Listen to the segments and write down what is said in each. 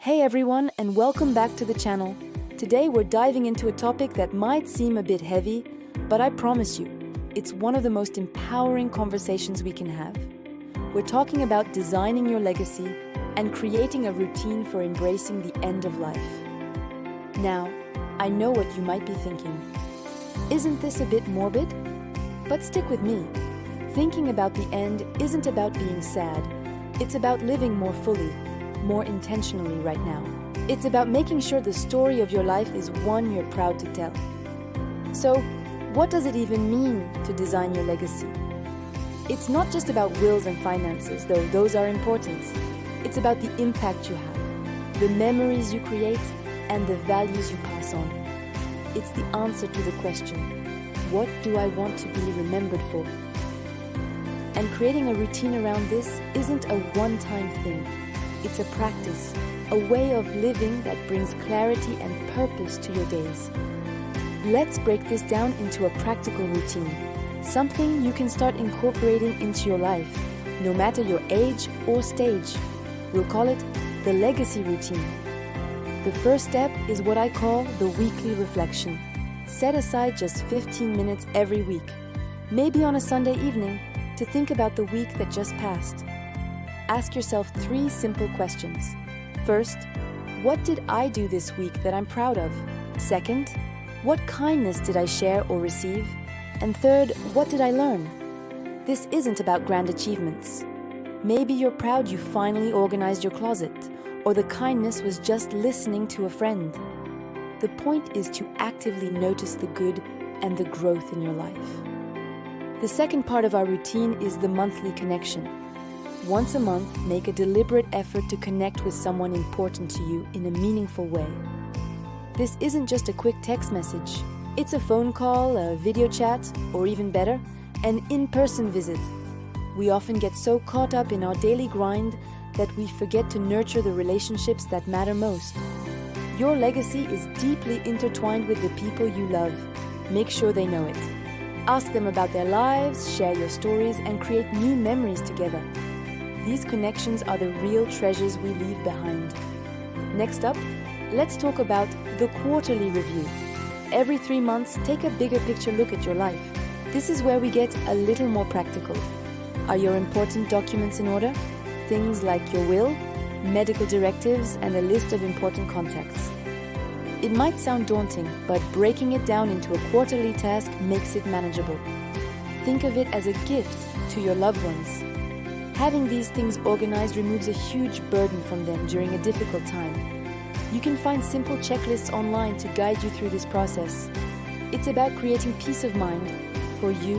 Hey everyone, and welcome back to the channel. Today we're diving into a topic that might seem a bit heavy, but I promise you, it's one of the most empowering conversations we can have. We're talking about designing your legacy and creating a routine for embracing the end of life. Now, I know what you might be thinking. Isn't this a bit morbid? But stick with me. Thinking about the end isn't about being sad. It's about living more fully, more intentionally right now. It's about making sure the story of your life is one you're proud to tell. So, what does it even mean to design your legacy? It's not just about wills and finances, though those are important. It's about the impact you have, the memories you create, and the values you pass on. It's the answer to the question, what do I want to be remembered for? And creating a routine around this isn't a one-time thing. It's a practice, a way of living that brings clarity and purpose to your days. Let's break this down into a practical routine, something you can start incorporating into your life, no matter your age or stage. We'll call it the legacy routine. The first step is what I call the weekly reflection. Set aside just 15 minutes every week, maybe on a Sunday evening, to think about the week that just passed. Ask yourself 3 simple questions. First, what did I do this week that I'm proud of? Second, what kindness did I share or receive? And third, what did I learn? This isn't about grand achievements. Maybe you're proud you finally organized your closet, or the kindness was just listening to a friend. The point is to actively notice the good and the growth in your life. The second part of our routine is the monthly connection. Once a month, make a deliberate effort to connect with someone important to you in a meaningful way. This isn't just a quick text message. It's a phone call, a video chat, or even better, an in-person visit. We often get so caught up in our daily grind that we forget to nurture the relationships that matter most. Your legacy is deeply intertwined with the people you love. Make sure they know it. Ask them about their lives, share your stories, and create new memories together. These connections are the real treasures we leave behind. Next up, let's talk about the quarterly review. Every 3 months, take a bigger picture look at your life. This is where we get a little more practical. Are your important documents in order? Things like your will, medical directives, and a list of important contacts. It might sound daunting, but breaking it down into a quarterly task makes it manageable. Think of it as a gift to your loved ones. Having these things organized removes a huge burden from them during a difficult time. You can find simple checklists online to guide you through this process. It's about creating peace of mind for you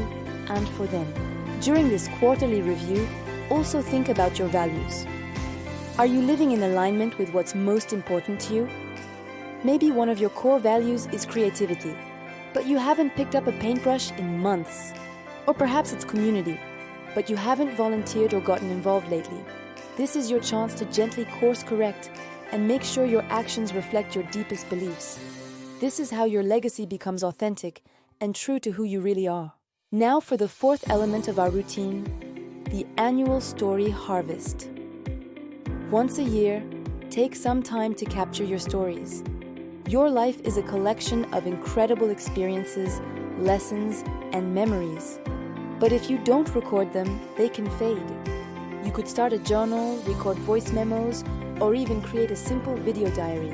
and for them. During this quarterly review, also think about your values. Are you living in alignment with what's most important to you? Maybe one of your core values is creativity, but you haven't picked up a paintbrush in months. Or perhaps it's community, but you haven't volunteered or gotten involved lately. This is your chance to gently course correct and make sure your actions reflect your deepest beliefs. This is how your legacy becomes authentic and true to who you really are. Now for the fourth element of our routine, the annual story harvest. Once a year, take some time to capture your stories. Your life is a collection of incredible experiences, lessons, and memories. But if you don't record them, they can fade. You could start a journal, record voice memos, or even create a simple video diary.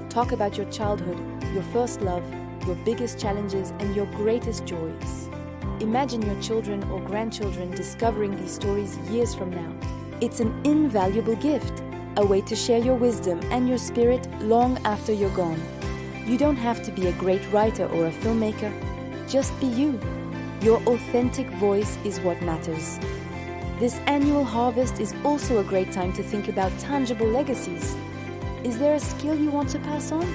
Talk about your childhood, your first love, your biggest challenges, and your greatest joys. Imagine your children or grandchildren discovering these stories years from now. It's an invaluable gift, a way to share your wisdom and your spirit long after you're gone. You don't have to be a great writer or a filmmaker. Just be you. Your authentic voice is what matters. This annual harvest is also a great time to think about tangible legacies. Is there a skill you want to pass on?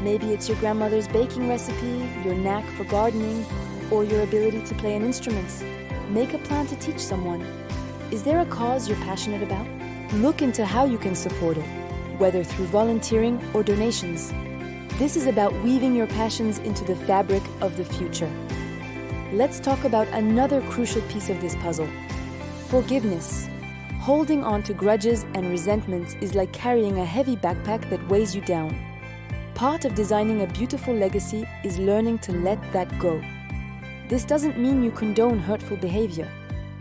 Maybe it's your grandmother's baking recipe, your knack for gardening, or your ability to play an instrument. Make a plan to teach someone. Is there a cause you're passionate about? Look into how you can support it, whether through volunteering or donations. This is about weaving your passions into the fabric of the future. Let's talk about another crucial piece of this puzzle: forgiveness. Holding on to grudges and resentments is like carrying a heavy backpack that weighs you down. Part of designing a beautiful legacy is learning to let that go. This doesn't mean you condone hurtful behavior.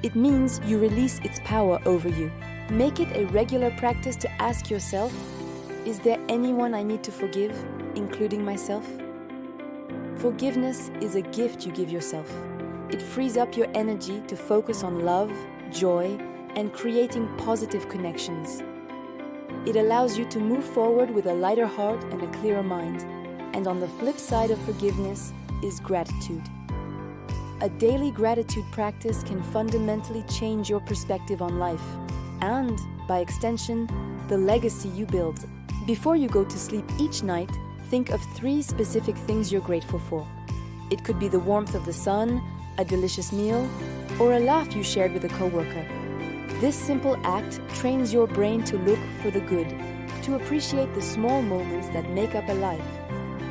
It means you release its power over you. Make it a regular practice to ask yourself, is there anyone I need to forgive, including myself? Forgiveness is a gift you give yourself. It frees up your energy to focus on love, joy, and creating positive connections. It allows you to move forward with a lighter heart and a clearer mind. And on the flip side of forgiveness is gratitude. A daily gratitude practice can fundamentally change your perspective on life and, by extension, the legacy you build. Before you go to sleep each night, think of 3 specific things you're grateful for. It could be the warmth of the sun, a delicious meal, or a laugh you shared with a coworker. This simple act trains your brain to look for the good, to appreciate the small moments that make up a life.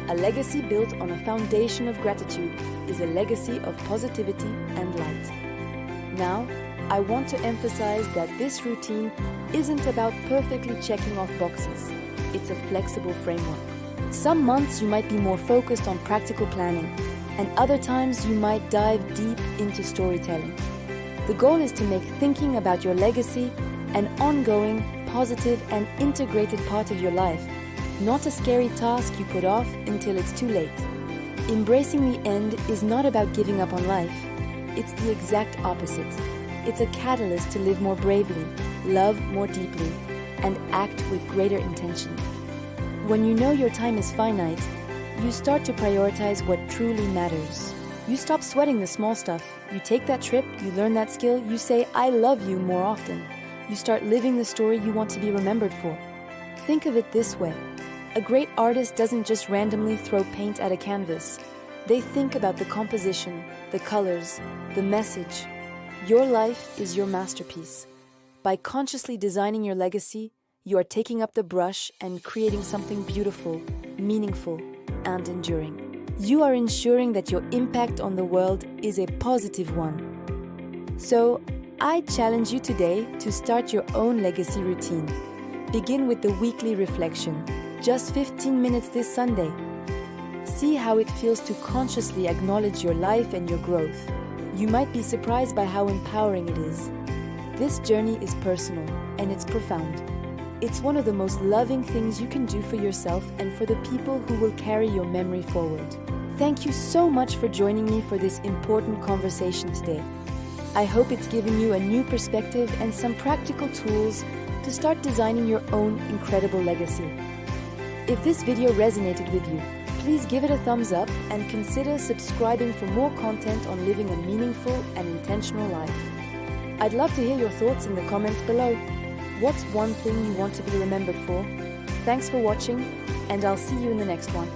A legacy built on a foundation of gratitude is a legacy of positivity and light. Now, I want to emphasize that this routine isn't about perfectly checking off boxes. It's a flexible framework. Some months you might be more focused on practical planning, and other times you might dive deep into storytelling. The goal is to make thinking about your legacy an ongoing, positive, and integrated part of your life, not a scary task you put off until it's too late. Embracing the end is not about giving up on life. It's the exact opposite. It's a catalyst to live more bravely, love more deeply, and act with greater intention. When you know your time is finite, you start to prioritize what truly matters. You stop sweating the small stuff. You take that trip, you learn that skill, you say, I love you more often. You start living the story you want to be remembered for. Think of it this way. A great artist doesn't just randomly throw paint at a canvas. They think about the composition, the colors, the message. Your life is your masterpiece. By consciously designing your legacy, you are taking up the brush and creating something beautiful, meaningful, and enduring. You are ensuring that your impact on the world is a positive one. So, I challenge you today to start your own legacy routine. Begin with the weekly reflection, just 15 minutes this Sunday. See how it feels to consciously acknowledge your life and your growth. You might be surprised by how empowering it is. This journey is personal and it's profound. It's one of the most loving things you can do for yourself and for the people who will carry your memory forward. Thank you so much for joining me for this important conversation today. I hope it's given you a new perspective and some practical tools to start designing your own incredible legacy. If this video resonated with you, please give it a thumbs up and consider subscribing for more content on living a meaningful and intentional life. I'd love to hear your thoughts in the comments below. What's one thing you want to be remembered for? Thanks for watching, and I'll see you in the next one.